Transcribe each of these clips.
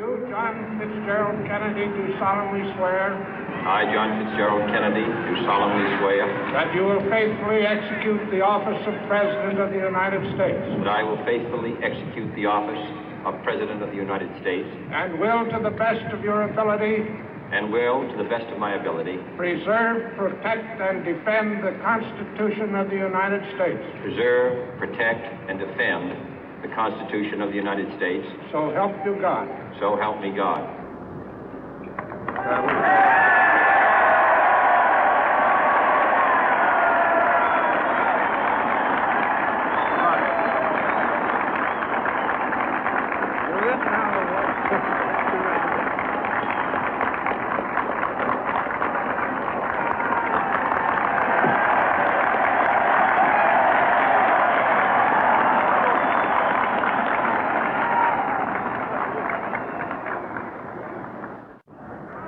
You, John Fitzgerald Kennedy, do solemnly swear. I, John Fitzgerald Kennedy, do solemnly swear. That you will faithfully execute the office of President of the United States. That I will faithfully execute the office of President of the United States. And will, to the best of your ability. And will, to the best of my ability. Preserve, protect, and defend the Constitution of the United States. Preserve, protect, and defend the Constitution of the United States. So help you God. So help me God.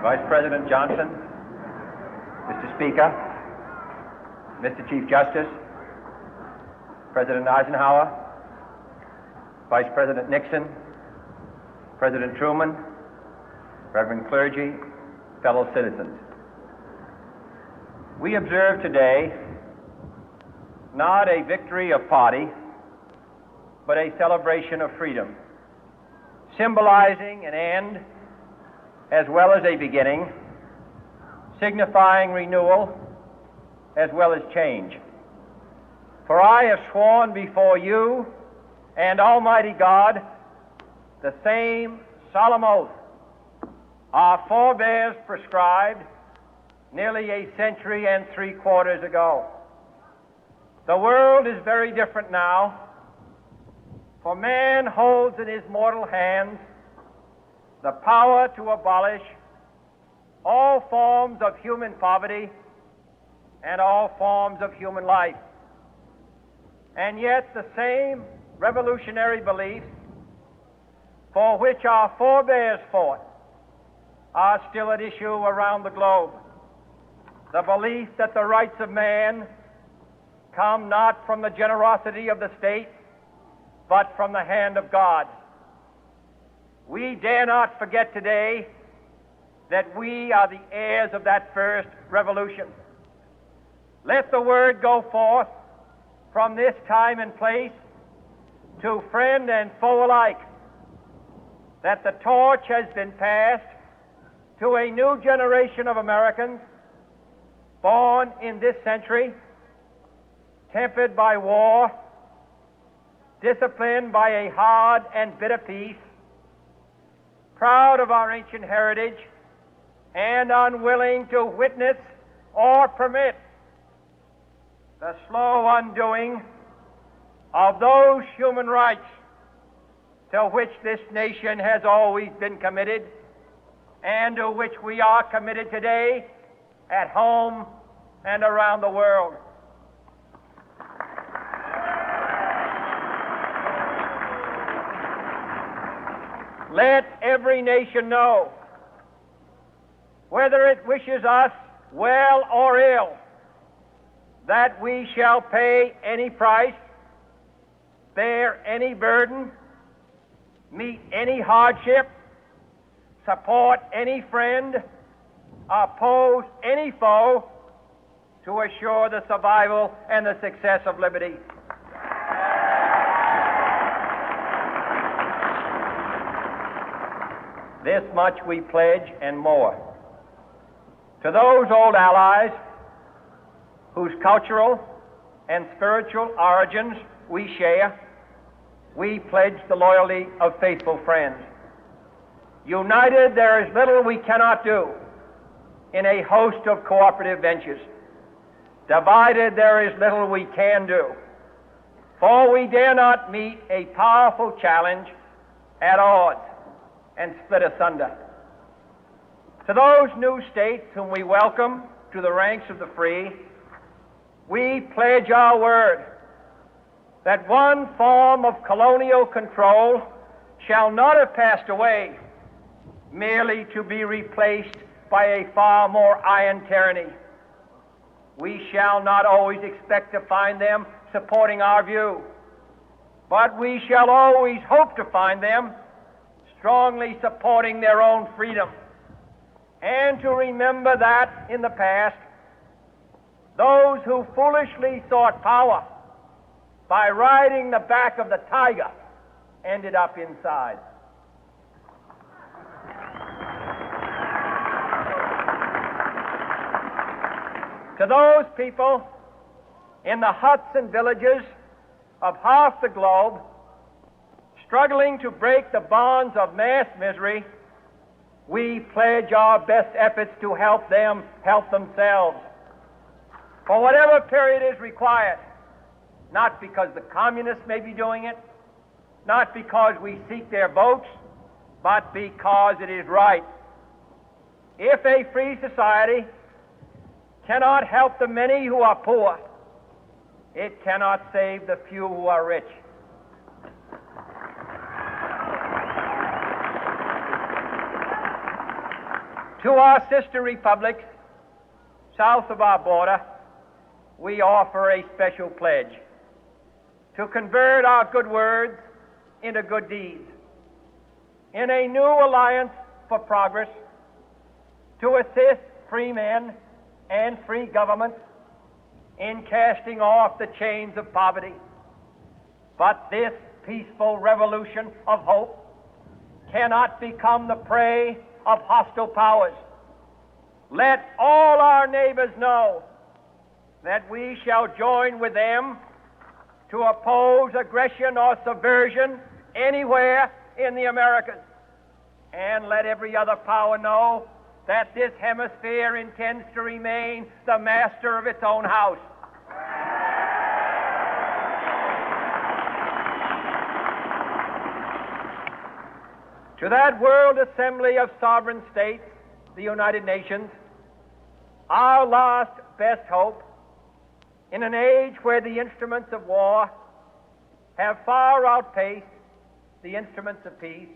Vice President Johnson, Mr. Speaker, Mr. Chief Justice, President Eisenhower, Vice President Nixon, President Truman, Reverend clergy, fellow citizens. We observe today not a victory of party, but a celebration of freedom, symbolizing an end as well as a beginning, signifying renewal as well as change. For I have sworn before you and Almighty God the same solemn oath our forebears prescribed nearly a century and 3/4 ago. The world is very different now, for man holds in his mortal hands the power to abolish all forms of human poverty and all forms of human life. And yet the same revolutionary beliefs for which our forebears fought are still at issue around the globe. The belief that the rights of man come not from the generosity of the state, but from the hand of God. We dare not forget today that we are the heirs of that first revolution. Let the word go forth from this time and place to friend and foe alike that the torch has been passed to a new generation of Americans born in this century, tempered by war, disciplined by a hard and bitter peace, proud of our ancient heritage, and unwilling to witness or permit the slow undoing of those human rights to which this nation has always been committed and to which we are committed today at home and around the world. Let every nation know, whether it wishes us well or ill, that we shall pay any price, bear any burden, meet any hardship, support any friend, oppose any foe to assure the survival and the success of liberty. This much we pledge and more. To those old allies whose cultural and spiritual origins we share, we pledge the loyalty of faithful friends. United, there is little we cannot do in a host of cooperative ventures. Divided, there is little we can do, for we dare not meet a powerful challenge at odds and split asunder. To those new states whom we welcome to the ranks of the free, we pledge our word that one form of colonial control shall not have passed away, merely to be replaced by a far more iron tyranny. We shall not always expect to find them supporting our view, but we shall always hope to find them strongly supporting their own freedom, and to remember that in the past, those who foolishly sought power by riding the back of the tiger ended up inside. To those people in the huts and villages of half the globe struggling to break the bonds of mass misery, we pledge our best efforts to help them help themselves for whatever period is required, not because the communists may be doing it, not because we seek their votes, but because it is right. If a free society cannot help the many who are poor, it cannot save the few who are rich. To our sister republics south of our border, we offer a special pledge to convert our good words into good deeds, in a new alliance for progress, to assist free men and free governments in casting off the chains of poverty. But this peaceful revolution of hope cannot become the prey of hostile powers. Let all our neighbors know that we shall join with them to oppose aggression or subversion anywhere in the Americas. And let every other power know that this hemisphere intends to remain the master of its own house. To that World Assembly of Sovereign States, the United Nations, our last best hope, in an age where the instruments of war have far outpaced the instruments of peace,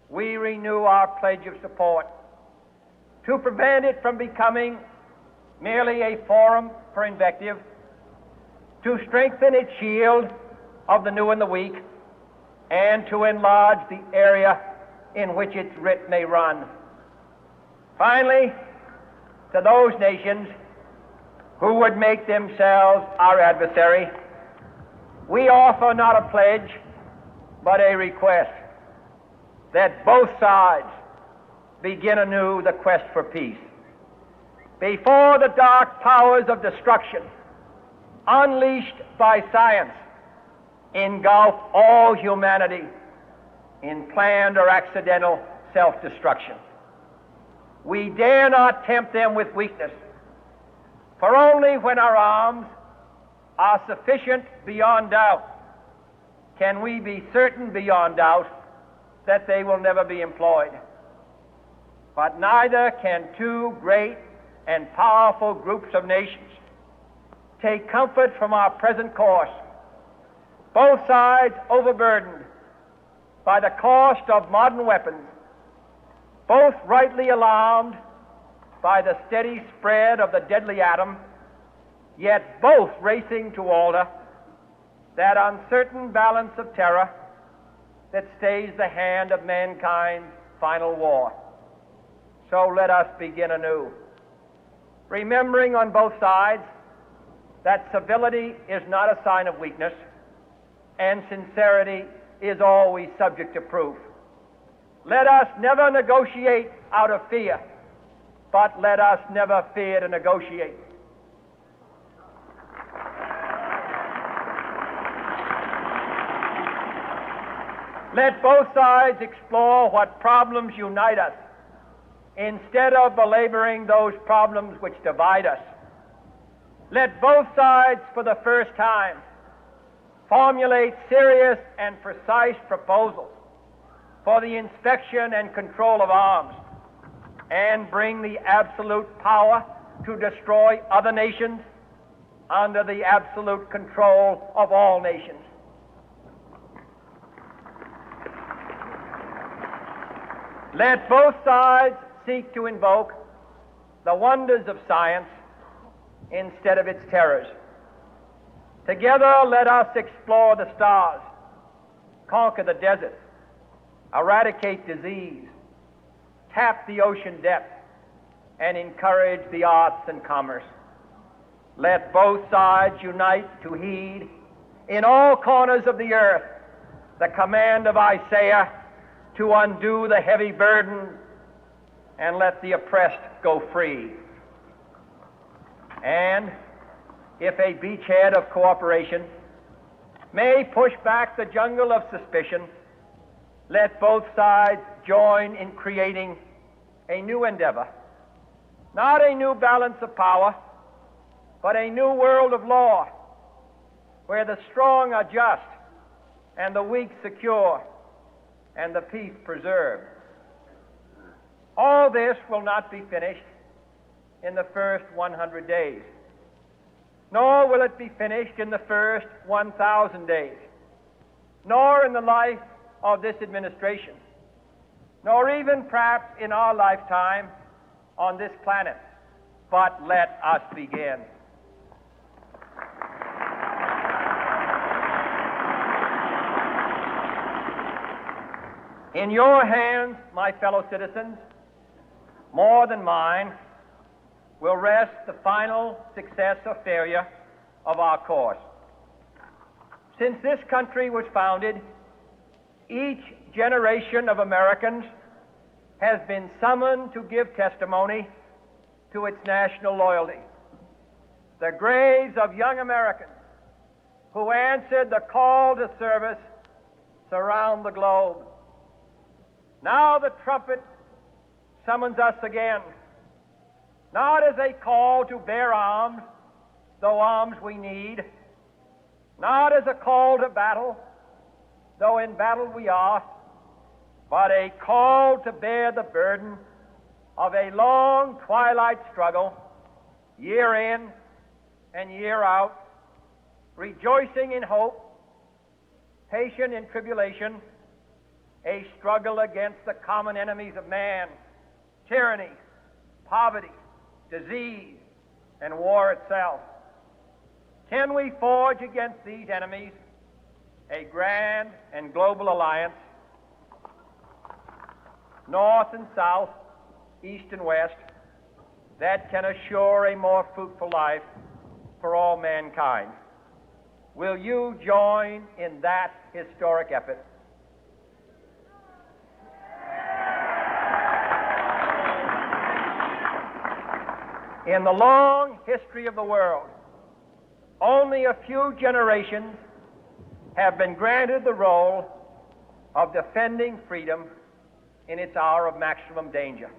we renew our pledge of support to prevent it from becoming merely a forum for invective, to strengthen its shield of the new and the weak, and to enlarge the area in which its writ may run. Finally, to those nations who would make themselves our adversary, we offer not a pledge, but a request that both sides begin anew the quest for peace. Before the dark powers of destruction, unleashed by science, engulf all humanity in planned or accidental self-destruction, we dare not tempt them with weakness, for only when our arms are sufficient beyond doubt can we be certain beyond doubt that they will never be employed. But neither can two great and powerful groups of nations take comfort from our present course, both sides overburdened by the cost of modern weapons, both rightly alarmed by the steady spread of the deadly atom, yet both racing to alter that uncertain balance of terror that stays the hand of mankind's final war. So let us begin anew, remembering on both sides that civility is not a sign of weakness, and sincerity is always subject to proof. Let us never negotiate out of fear, but let us never fear to negotiate. Let both sides explore what problems unite us, instead of belaboring those problems which divide us. Let both sides, for the first time, formulate serious and precise proposals for the inspection and control of arms, and bring the absolute power to destroy other nations under the absolute control of all nations. Let both sides seek to invoke the wonders of science instead of its terrors. Together, let us explore the stars, conquer the deserts, eradicate disease, tap the ocean depth, and encourage the arts and commerce. Let both sides unite to heed in all corners of the earth the command of Isaiah to undo the heavy burden and let the oppressed go free. And if a beachhead of cooperation may push back the jungle of suspicion, let both sides join in creating a new endeavor, not a new balance of power, but a new world of law, where the strong are just and the weak secure and the peace preserved. All this will not be finished in the first 100 days, nor will it be finished in the first 1,000 days, nor in the life of this administration, nor even perhaps in our lifetime on this planet. But let us begin. In your hands, my fellow citizens, more than mine, will rest the final success or failure of our course. Since this country was founded, each generation of Americans has been summoned to give testimony to its national loyalty. The graves of young Americans who answered the call to service surround the globe. Now the trumpet summons us again, not as a call to bear arms, though arms we need, not as a call to battle, though in battle we are, but a call to bear the burden of a long twilight struggle, year in and year out, rejoicing in hope, patient in tribulation, a struggle against the common enemies of man, tyranny, poverty, disease, and war itself. Can we forge against these enemies a grand and global alliance, north and south, east and west, that can assure a more fruitful life for all mankind? Will you join in that historic effort? In the long history of the world, only a few generations have been granted the role of defending freedom in its hour of maximum danger.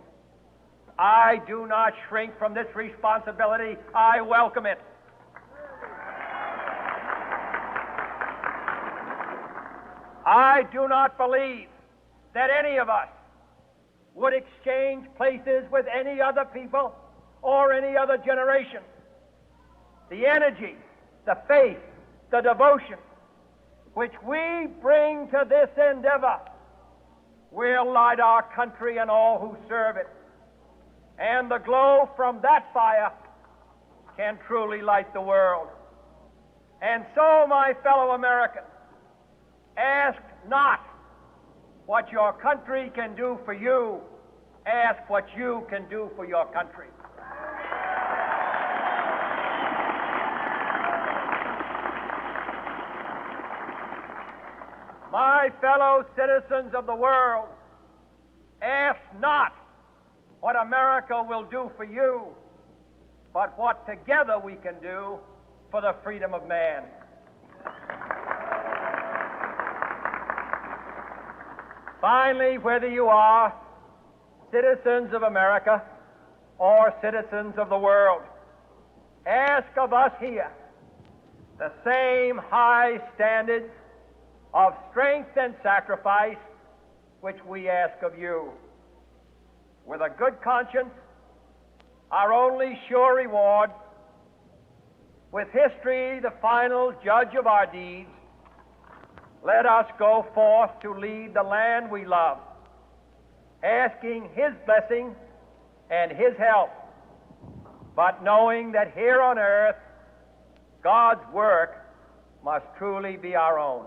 I do not shrink from this responsibility. I welcome it. I do not believe that any of us would exchange places with any other people or any other generation. The energy, the faith, the devotion which we bring to this endeavor will light our country and all who serve it. And the glow from that fire can truly light the world. And so, my fellow Americans, ask not what your country can do for you. Ask what you can do for your country. My fellow citizens of the world, ask not what America will do for you, but what together we can do for the freedom of man. Finally, whether you are citizens of America or citizens of the world, ask of us here the same high standards of strength and sacrifice which we ask of you. With a good conscience, our only sure reward, with history the final judge of our deeds, let us go forth to lead the land we love, asking His blessing and His help, but knowing that here on earth God's work must truly be our own.